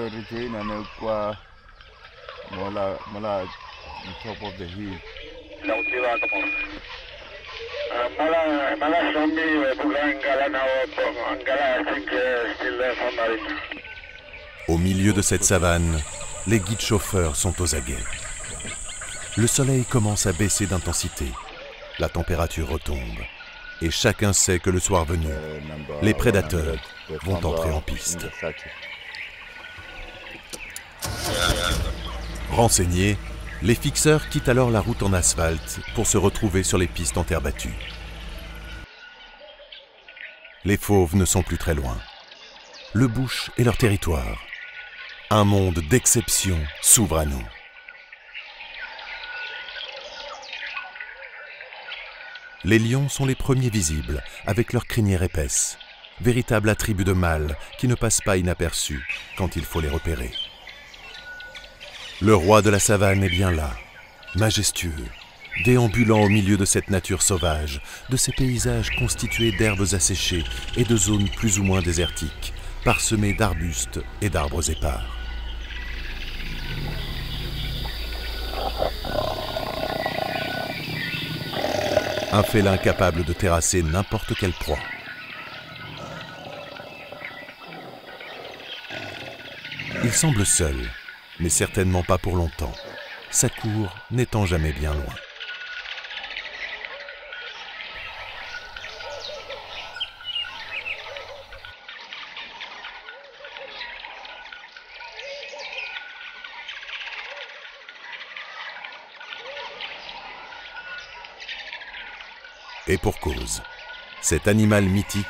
everything and kwa mala on top of the hill. Não te lá como. Mala zombie bukan Angala now Angala I think still there for Marine. Au milieu de cette savane, les guides chauffeurs sont aux aguets. Le soleil commence à baisser d'intensité. La température retombe. Et chacun sait que le soir venu, les prédateurs vont entrer en piste. Renseignés, les fixeurs quittent alors la route en asphalte pour se retrouver sur les pistes en terre battue. Les fauves ne sont plus très loin. Le bush est leur territoire. Un monde d'exception s'ouvre à nous. Les lions sont les premiers visibles, avec leurs crinières épaisses, véritable attribut de mâles qui ne passent pas inaperçus quand il faut les repérer. Le roi de la savane est bien là, majestueux, déambulant au milieu de cette nature sauvage, de ces paysages constitués d'herbes asséchées et de zones plus ou moins désertiques, parsemées d'arbustes et d'arbres épars. Un félin capable de terrasser n'importe quelle proie. Il semble seul, mais certainement pas pour longtemps, sa cour n'étant jamais bien loin. Et pour cause, cet animal mythique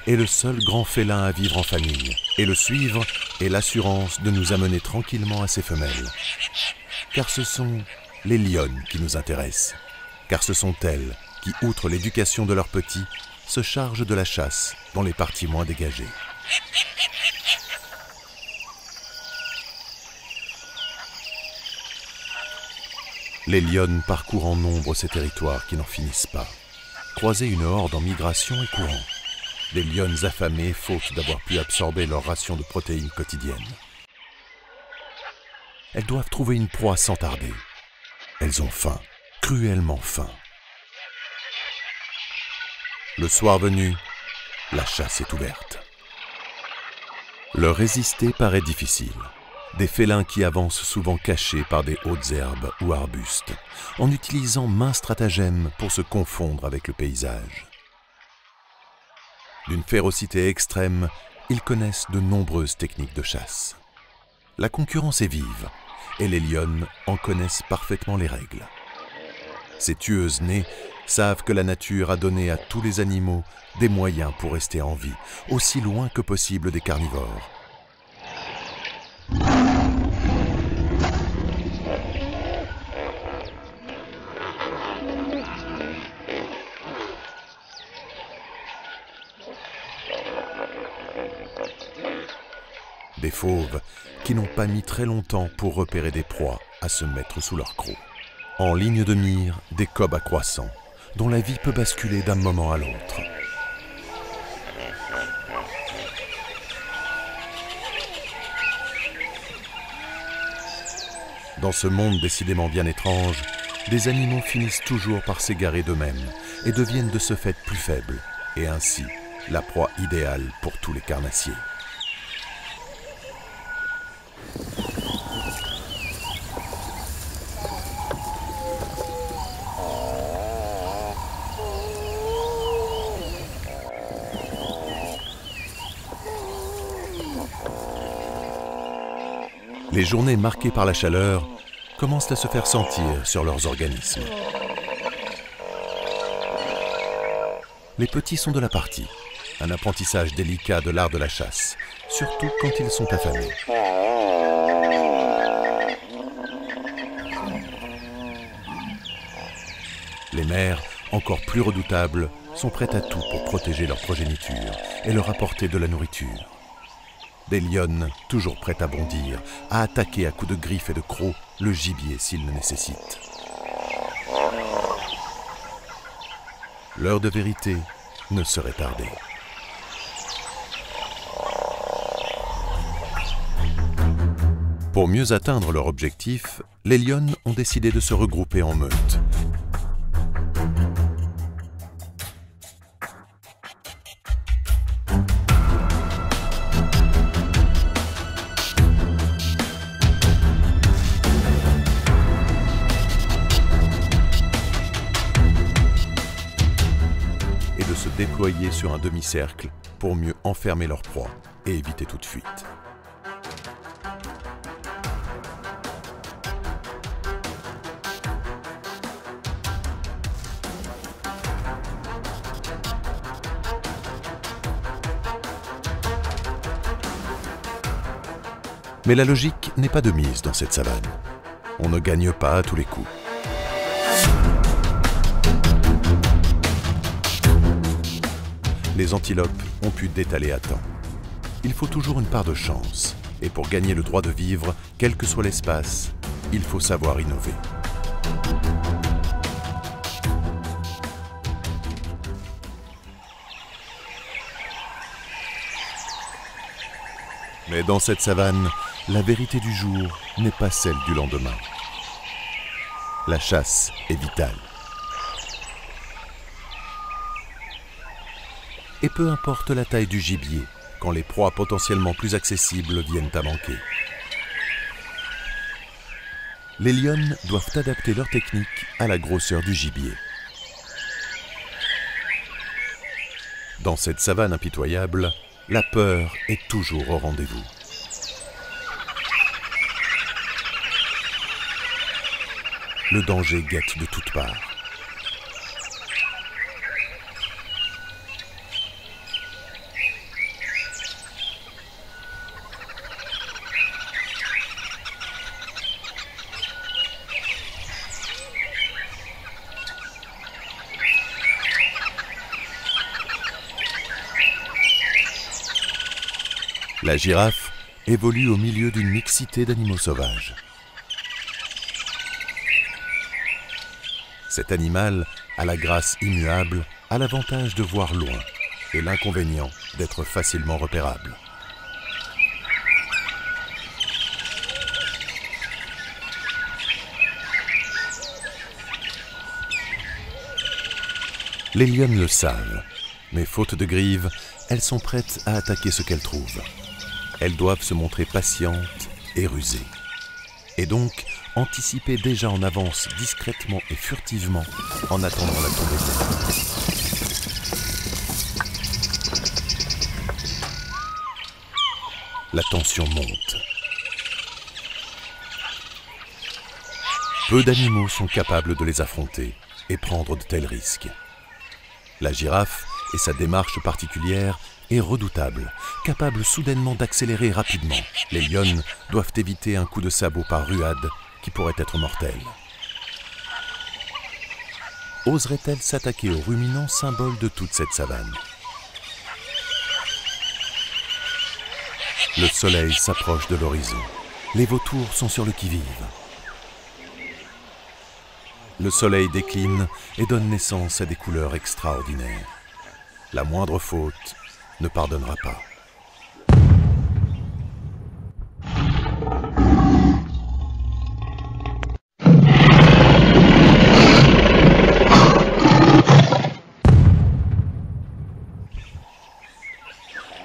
est le seul grand félin à vivre en famille, et le suivre est l'assurance de nous amener tranquillement à ses femelles. Car ce sont les lionnes qui nous intéressent, car ce sont elles qui, outre l'éducation de leurs petits, se chargent de la chasse dans les parties moins dégagées. Les lionnes parcourent en nombre ces territoires qui n'en finissent pas. Croiser une horde en migration est courant. Les lionnes affamées faute d'avoir pu absorber leur ration de protéines quotidiennes. Elles doivent trouver une proie sans tarder. Elles ont faim, cruellement faim. Le soir venu, la chasse est ouverte. Leur résister paraît difficile. Des félins qui avancent souvent cachés par des hautes herbes ou arbustes, en utilisant maints stratagèmes pour se confondre avec le paysage. D'une férocité extrême, ils connaissent de nombreuses techniques de chasse. La concurrence est vive, et les lionnes en connaissent parfaitement les règles. Ces tueuses nées savent que la nature a donné à tous les animaux des moyens pour rester en vie, aussi loin que possible des carnivores. Des fauves qui n'ont pas mis très longtemps pour repérer des proies à se mettre sous leur croc. En ligne de mire, des cobs à croissant, dont la vie peut basculer d'un moment à l'autre. Dans ce monde décidément bien étrange, des animaux finissent toujours par s'égarer d'eux-mêmes et deviennent de ce fait plus faibles, et ainsi la proie idéale pour tous les carnassiers. Les journées marquées par la chaleur commencent à se faire sentir sur leurs organismes. Les petits sont de la partie, un apprentissage délicat de l'art de la chasse, surtout quand ils sont affamés. Les mères, encore plus redoutables, sont prêtes à tout pour protéger leur progéniture et leur apporter de la nourriture. Des lionnes, toujours prêtes à bondir, à attaquer à coups de griffes et de crocs le gibier s'il le nécessite. L'heure de vérité ne saurait tarder. Pour mieux atteindre leur objectif, les lionnes ont décidé de se regrouper en meute. Et de se déployer sur un demi-cercle pour mieux enfermer leur proie et éviter toute fuite. Mais la logique n'est pas de mise dans cette savane. On ne gagne pas à tous les coups. Les antilopes ont pu détaler à temps. Il faut toujours une part de chance. Et pour gagner le droit de vivre, quel que soit l'espace, il faut savoir innover. Mais dans cette savane, la vérité du jour n'est pas celle du lendemain. La chasse est vitale. Et peu importe la taille du gibier, quand les proies potentiellement plus accessibles viennent à manquer. Les lionnes doivent adapter leur technique à la grosseur du gibier. Dans cette savane impitoyable, la peur est toujours au rendez-vous. Le danger guette de toutes parts. La girafe évolue au milieu d'une mixité d'animaux sauvages. Cet animal, à la grâce immuable, a l'avantage de voir loin et l'inconvénient d'être facilement repérable. Les lionnes le savent, mais faute de griffes, elles sont prêtes à attaquer ce qu'elles trouvent. Elles doivent se montrer patientes et rusées. Et donc, anticiper déjà en avance discrètement et furtivement en attendant la tombée de l'ennemi. La tension monte. Peu d'animaux sont capables de les affronter et prendre de tels risques. La girafe et sa démarche particulière est redoutable, capable soudainement d'accélérer rapidement. Les lionnes doivent éviter un coup de sabot par ruade qui pourrait être mortel. Oserait-elle s'attaquer au ruminant symbole de toute cette savane? Le soleil s'approche de l'horizon. Les vautours sont sur le qui-vive. Le soleil décline et donne naissance à des couleurs extraordinaires. La moindre faute ne pardonnera pas.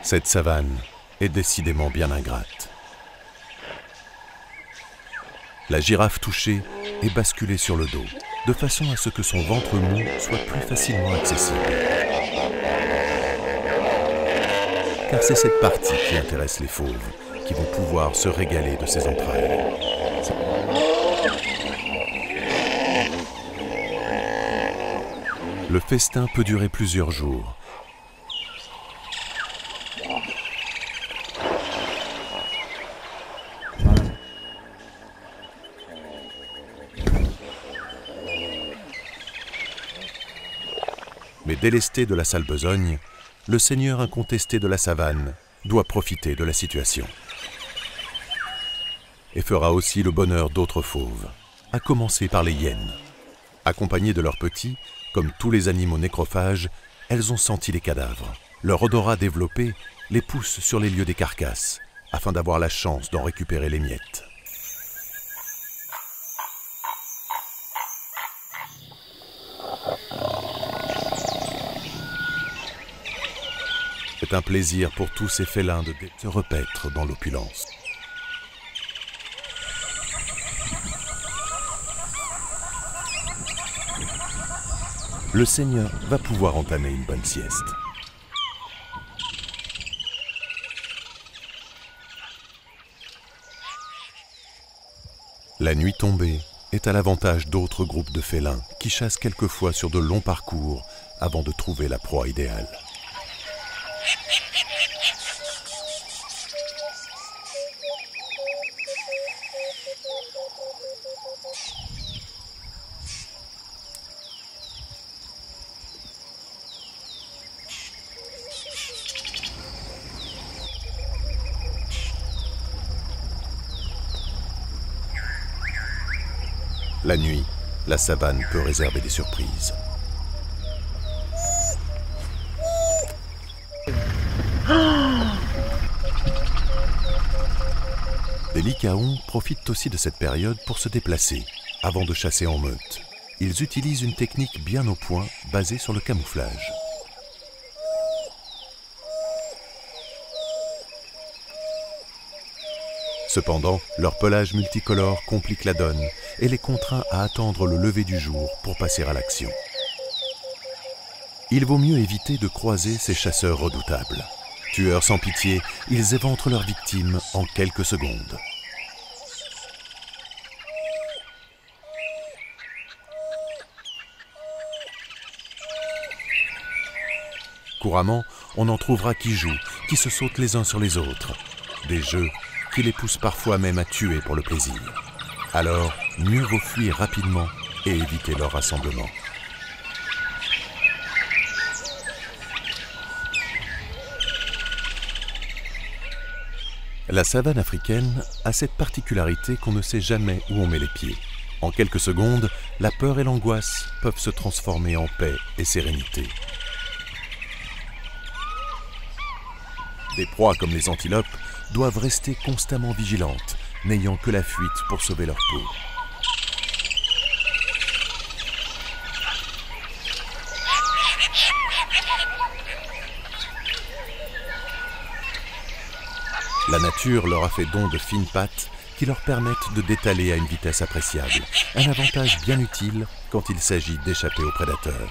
Cette savane est décidément bien ingrate. La girafe touchée est basculée sur le dos, de façon à ce que son ventre mou soit plus facilement accessible. Car c'est cette partie qui intéresse les fauves, qui vont pouvoir se régaler de ses entrailles. Le festin peut durer plusieurs jours. Mais délesté de la sale besogne, le seigneur incontesté de la savane doit profiter de la situation. Et fera aussi le bonheur d'autres fauves, à commencer par les hyènes. Accompagnées de leurs petits, comme tous les animaux nécrophages, elles ont senti les cadavres. Leur odorat développé les pousse sur les lieux des carcasses, afin d'avoir la chance d'en récupérer les miettes. C'est un plaisir pour tous ces félins de se repaître dans l'opulence. Le seigneur va pouvoir entamer une bonne sieste. La nuit tombée est à l'avantage d'autres groupes de félins qui chassent quelquefois sur de longs parcours avant de trouver la proie idéale. La nuit, la savane peut réserver des surprises. Les lycaons profitent aussi de cette période pour se déplacer, avant de chasser en meute. Ils utilisent une technique bien au point, basée sur le camouflage. Cependant, leur pelage multicolore complique la donne et les contraint à attendre le lever du jour pour passer à l'action. Il vaut mieux éviter de croiser ces chasseurs redoutables. Tueurs sans pitié, ils éventrent leurs victimes en quelques secondes. Couramment, on en trouvera qui jouent, qui se sautent les uns sur les autres. Des jeux qui les poussent parfois même à tuer pour le plaisir. Alors, mieux vaut fuir rapidement et éviter leur rassemblement. La savane africaine a cette particularité qu'on ne sait jamais où on met les pieds. En quelques secondes, la peur et l'angoisse peuvent se transformer en paix et sérénité. Des proies comme les antilopes doivent rester constamment vigilantes, n'ayant que la fuite pour sauver leur peau. La nature leur a fait don de fines pattes qui leur permettent de détaler à une vitesse appréciable, un avantage bien utile quand il s'agit d'échapper aux prédateurs.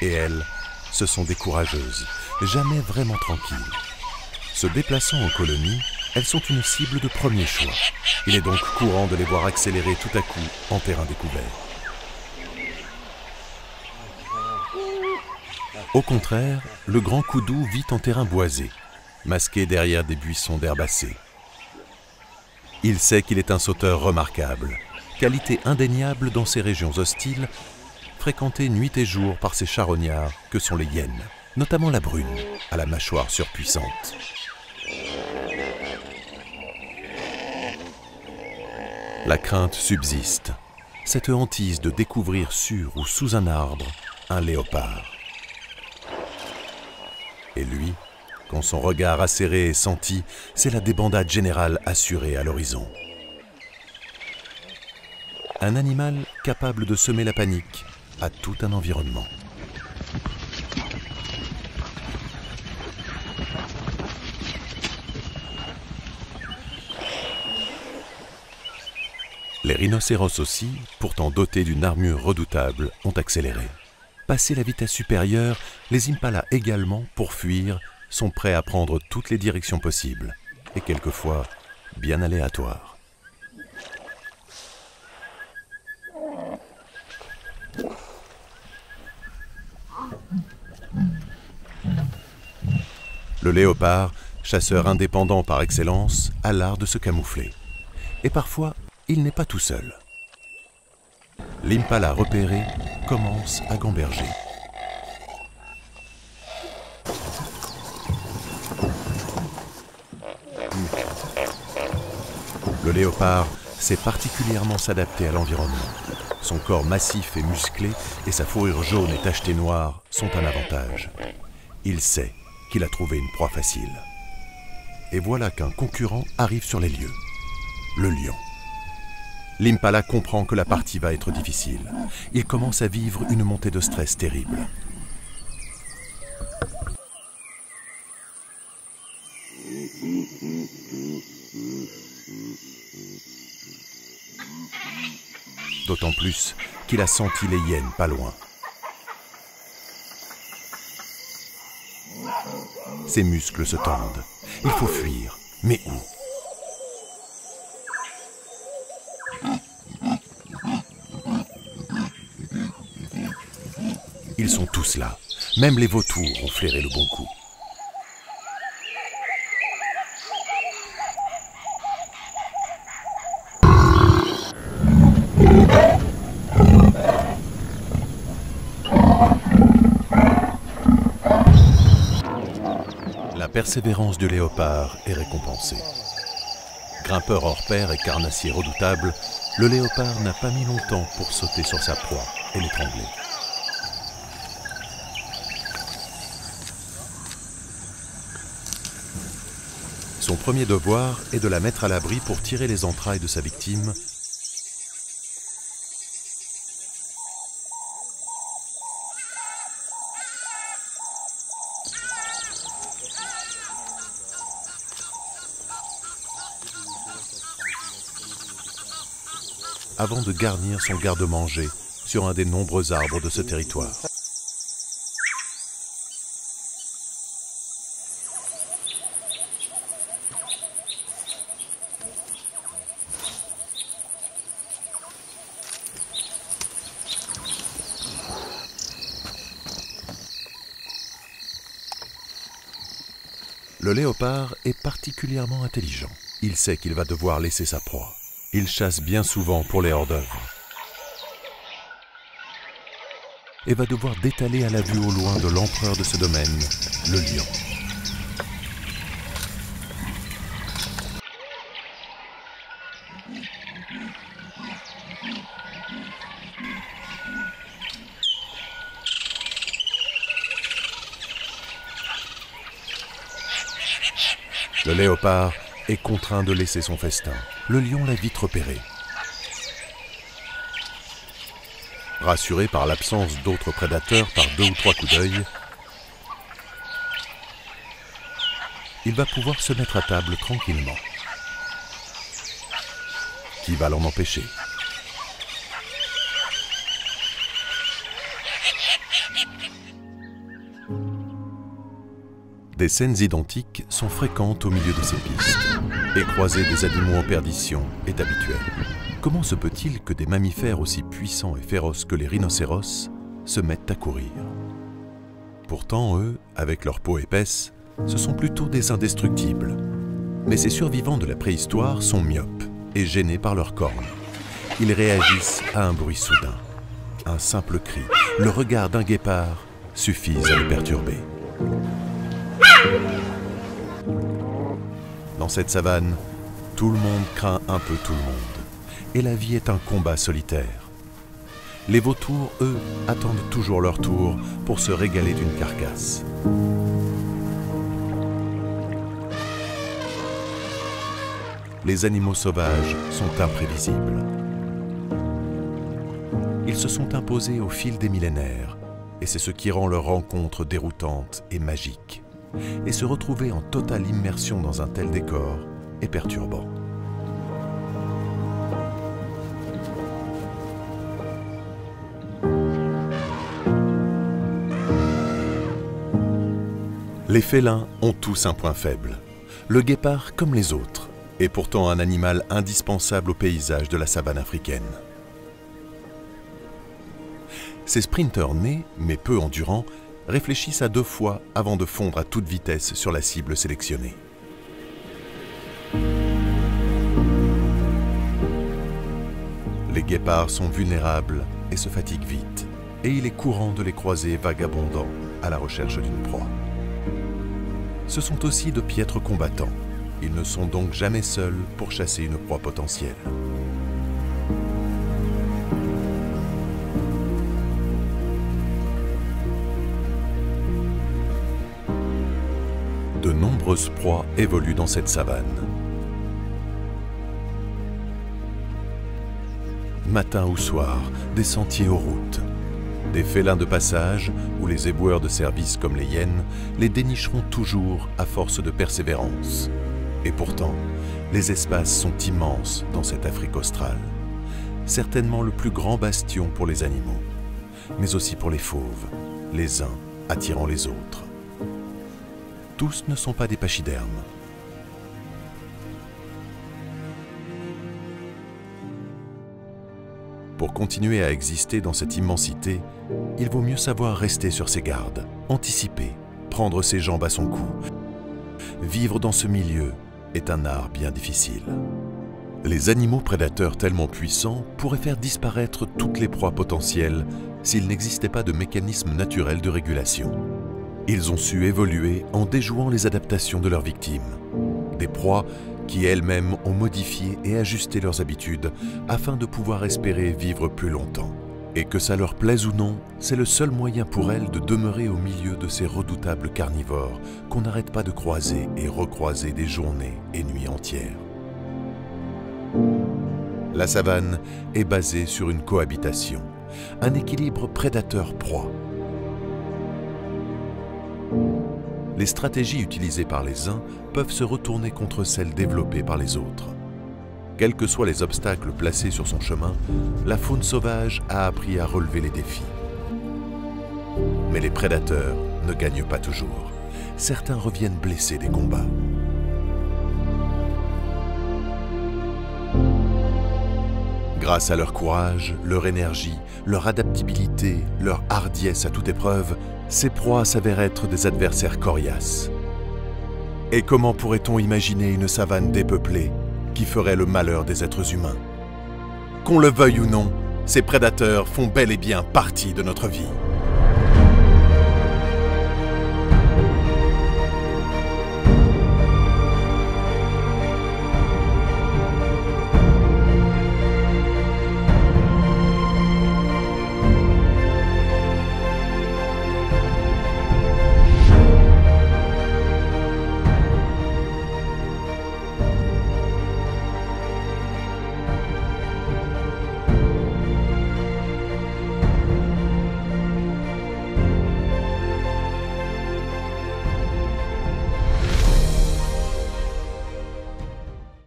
Et elles, ce sont des courageuses, jamais vraiment tranquilles. Se déplaçant en colonie, elles sont une cible de premier choix. Il est donc courant de les voir accélérer tout à coup en terrain découvert. Au contraire, le grand koudou vit en terrain boisé, masqué derrière des buissons d'herbacées. Il sait qu'il est un sauteur remarquable, qualité indéniable dans ces régions hostiles, fréquentées nuit et jour par ces charognards que sont les hyènes, notamment la brune, à la mâchoire surpuissante. La crainte subsiste, cette hantise de découvrir sur ou sous un arbre un léopard. Et lui, quand son regard acéré est senti, c'est la débandade générale assurée à l'horizon. Un animal capable de semer la panique à tout un environnement. Les rhinocéros aussi, pourtant dotés d'une armure redoutable, ont accéléré. Passé la vitesse supérieure, les impalas également, pour fuir, sont prêts à prendre toutes les directions possibles, et quelquefois bien aléatoires. Le léopard, chasseur indépendant par excellence, a l'art de se camoufler. Et parfois, il n'est pas tout seul. L'impala repéré commence à gamberger. Le léopard sait particulièrement s'adapter à l'environnement. Son corps massif et musclé et sa fourrure jaune et tachetée noire sont un avantage. Il sait qu'il a trouvé une proie facile. Et voilà qu'un concurrent arrive sur les lieux. Le lion. L'impala comprend que la partie va être difficile. Il commence à vivre une montée de stress terrible. D'autant plus qu'il a senti les hyènes pas loin. Ses muscles se tendent. Il faut fuir. Mais où? Ils sont tous là. Même les vautours ont flairé le bon coup. La persévérance du léopard est récompensée. Grimpeur hors pair et carnassier redoutable, le léopard n'a pas mis longtemps pour sauter sur sa proie et l'étrangler. Son premier devoir est de la mettre à l'abri pour tirer les entrailles de sa victime avant de garnir son garde-manger sur un des nombreux arbres de ce territoire. Le léopard est particulièrement intelligent. Il sait qu'il va devoir laisser sa proie. Il chasse bien souvent pour les hors-d'œuvre et va devoir détaler à la vue au loin de l'empereur de ce domaine, le lion. Le léopard est contraint de laisser son festin. Le lion l'a vite repéré. Rassuré par l'absence d'autres prédateurs par 2 ou 3 coups d'œil, il va pouvoir se mettre à table tranquillement. Qui va l'en empêcher? Des scènes identiques sont fréquentes au milieu de ces pistes, et croiser des animaux en perdition est habituel. Comment se peut-il que des mammifères aussi puissants et féroces que les rhinocéros se mettent à courir? Pourtant, eux, avec leur peau épaisse, ce sont plutôt des indestructibles. Mais ces survivants de la préhistoire sont myopes et gênés par leurs cornes. Ils réagissent à un bruit soudain. Un simple cri, le regard d'un guépard suffisent à les perturber. Dans cette savane, tout le monde craint un peu tout le monde, et la vie est un combat solitaire. Les vautours, eux, attendent toujours leur tour pour se régaler d'une carcasse. Les animaux sauvages sont imprévisibles. Ils se sont imposés au fil des millénaires, et c'est ce qui rend leur rencontre déroutante et magique. Et se retrouver en totale immersion dans un tel décor est perturbant. Les félins ont tous un point faible. Le guépard comme les autres est pourtant un animal indispensable au paysage de la savane africaine. Ces sprinteurs nés, mais peu endurants, réfléchissent à 2 fois avant de fondre à toute vitesse sur la cible sélectionnée. Les guépards sont vulnérables et se fatiguent vite, et il est courant de les croiser vagabondant à la recherche d'une proie. Ce sont aussi de piètres combattants. Ils ne sont donc jamais seuls pour chasser une proie potentielle. De nombreuses proies évoluent dans cette savane. Matin ou soir, des sentiers aux routes. Des félins de passage, ou les éboueurs de service comme les hyènes, les dénicheront toujours à force de persévérance. Et pourtant, les espaces sont immenses dans cette Afrique australe. Certainement le plus grand bastion pour les animaux, mais aussi pour les fauves, les uns attirant les autres. Tous ne sont pas des pachydermes. Pour continuer à exister dans cette immensité, il vaut mieux savoir rester sur ses gardes, anticiper, prendre ses jambes à son cou. Vivre dans ce milieu est un art bien difficile. Les animaux prédateurs tellement puissants pourraient faire disparaître toutes les proies potentielles s'il n'existait pas de mécanisme naturel de régulation. Ils ont su évoluer en déjouant les adaptations de leurs victimes. Des proies qui elles-mêmes ont modifié et ajusté leurs habitudes afin de pouvoir espérer vivre plus longtemps. Et que ça leur plaise ou non, c'est le seul moyen pour elles de demeurer au milieu de ces redoutables carnivores qu'on n'arrête pas de croiser et recroiser des journées et nuits entières. La savane est basée sur une cohabitation, un équilibre prédateur-proie. Les stratégies utilisées par les uns peuvent se retourner contre celles développées par les autres. Quels que soient les obstacles placés sur son chemin, la faune sauvage a appris à relever les défis. Mais les prédateurs ne gagnent pas toujours. Certains reviennent blessés des combats. Grâce à leur courage, leur énergie, leur adaptabilité, leur hardiesse à toute épreuve, ces proies s'avèrent être des adversaires coriaces. Et comment pourrait-on imaginer une savane dépeuplée qui ferait le malheur des êtres humains? Qu'on le veuille ou non, ces prédateurs font bel et bien partie de notre vie.